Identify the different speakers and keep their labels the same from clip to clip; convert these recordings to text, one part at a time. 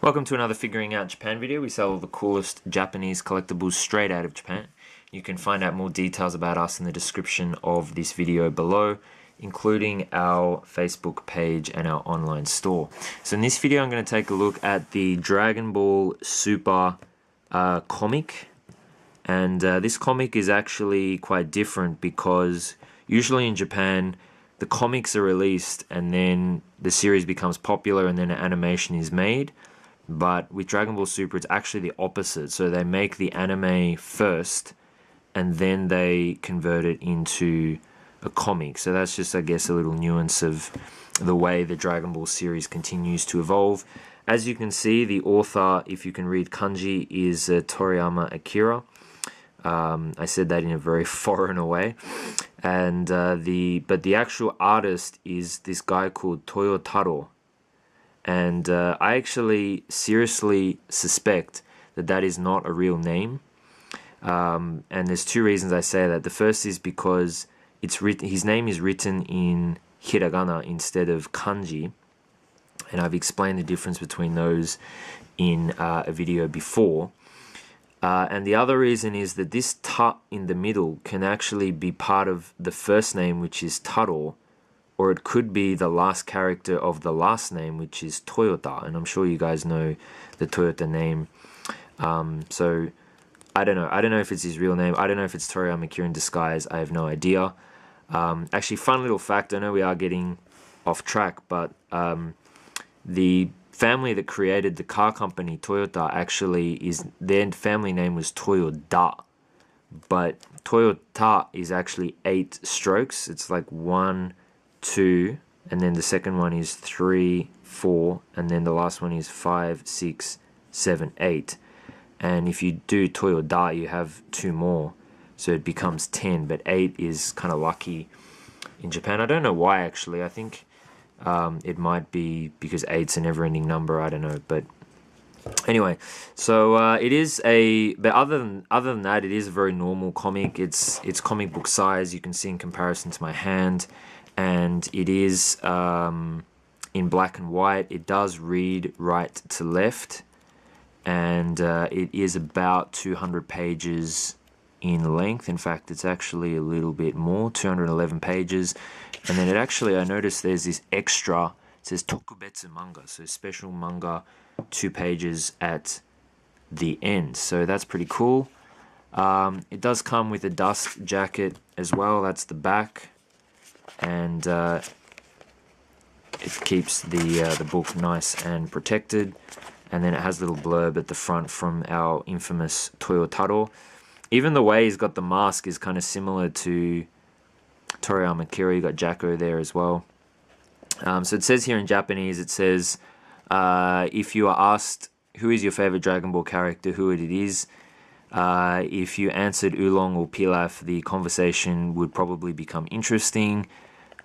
Speaker 1: Welcome to another Figuring Out Japan video. We sell all the coolest Japanese collectibles straight out of Japan. You can find out more details about us in the description of this video below, including our Facebook page and our online store. So in this video I'm going to take a look at the Dragon Ball Super comic. And this comic is actually quite different because usually in Japan the comics are released and then the series becomes popular and then an animation is made. But with Dragon Ball Super, it's actually the opposite. So they make the anime first, and then they convert it into a comic. So that's just, I guess, a little nuance of the way the Dragon Ball series continues to evolve. As you can see, the author, if you can read kanji, is Toriyama Akira. I said that in a very foreign way. And but the actual artist is this guy called Toyotaro. And I actually seriously suspect that that is not a real name. And there's two reasons I say that. The first is because his name is written in hiragana instead of kanji. And I've explained the difference between those in a video before. And the other reason is that this ta in the middle can actually be part of the first name, which is Taro, or it could be the last character of the last name, which is Toyota, and I'm sure you guys know the Toyota name. So I don't know if it's his real name. I don't know if it's Toriyama Akira in disguise. I have no idea. Actually, fun little fact, I know we are getting off track, but the family that created the car company Toyota, actually their family name was Toyoda, but Toyota is actually 8 strokes. It's like 1, 2, and then the second one is 3, 4, and then the last one is 5, 6, 7, 8. And if you do Toyoda, you have 2 more, so it becomes 10, but 8 is kind of lucky in Japan. I don't know why, actually. I think it might be because 8's a never-ending number. I don't know, but anyway, so it is but other than that, it is a very normal comic. It's comic book size. You can see in comparison to my hand. And it is in black and white. It does read right to left, and it is about 200 pages in length. In fact, it's actually a little bit more, 211 pages. And then I noticed there's this extra, it says Tokubetsu manga, so special manga, 2 pages at the end. So that's pretty cool. It does come with a dust jacket as well. That's the back. And it keeps the book nice and protected. And then it has a little blurb at the front from our infamous Toyotaro. Even the way he's got the mask is kind of similar to Toriyama Akira. You got Jacko there as well. So it says here in Japanese, it says, if you are asked who is your favorite Dragon Ball character, who it is, if you answered Oolong or Pilaf, the conversation would probably become interesting.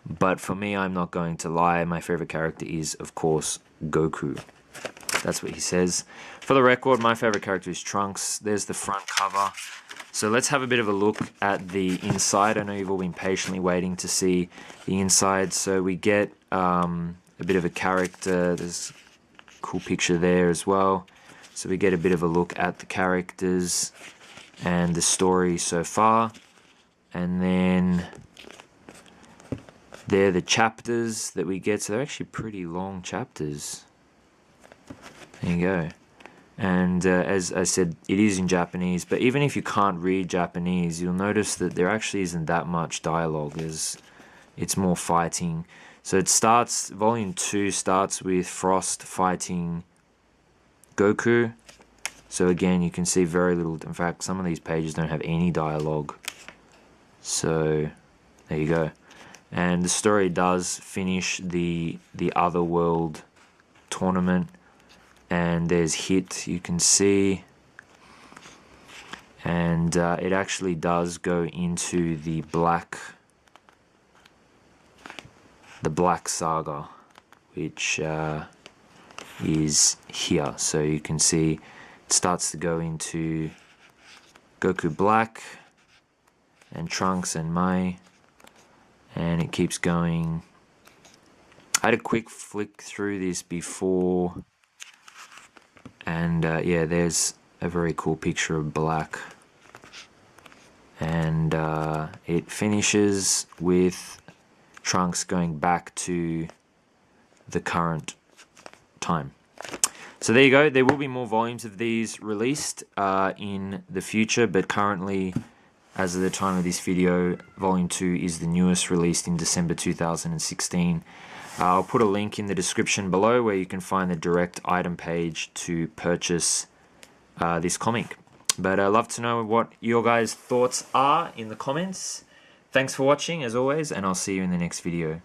Speaker 1: But for me, I'm not going to lie, my favorite character is, of course, Goku. That's what he says. For the record, my favorite character is Trunks. There's the front cover. So let's have a bit of a look at the inside. I know you've all been patiently waiting to see the inside. So we get a bit of a character. There's a cool picture there as well. So we get a bit of a look at the characters and the story so far. And then they're the chapters that we get. So they're actually pretty long chapters. There you go. And as I said, it is in Japanese. But even if you can't read Japanese, you'll notice that there actually isn't that much dialogue. It's more fighting. So it starts, volume 2 starts with Frost fighting Goku. So again, you can see very little. In fact, some of these pages don't have any dialogue. So there you go. And the story does finish the Otherworld tournament. And there's Hit, you can see. And it actually does go into the Black Saga, which is here. So you can see it starts to go into Goku Black and Trunks and Mai, and it keeps going. I had a quick flick through this before And yeah, there's a very cool picture of Black. And it finishes with Trunks going back to the current time. So there you go. There will be more volumes of these released in the future, but currently, as of the time of this video, Volume 2 is the newest, released in December 2016. I'll put a link in the description below where you can find the direct item page to purchase this comic. But I'd love to know what your guys' thoughts are in the comments. Thanks for watching, as always, and I'll see you in the next video.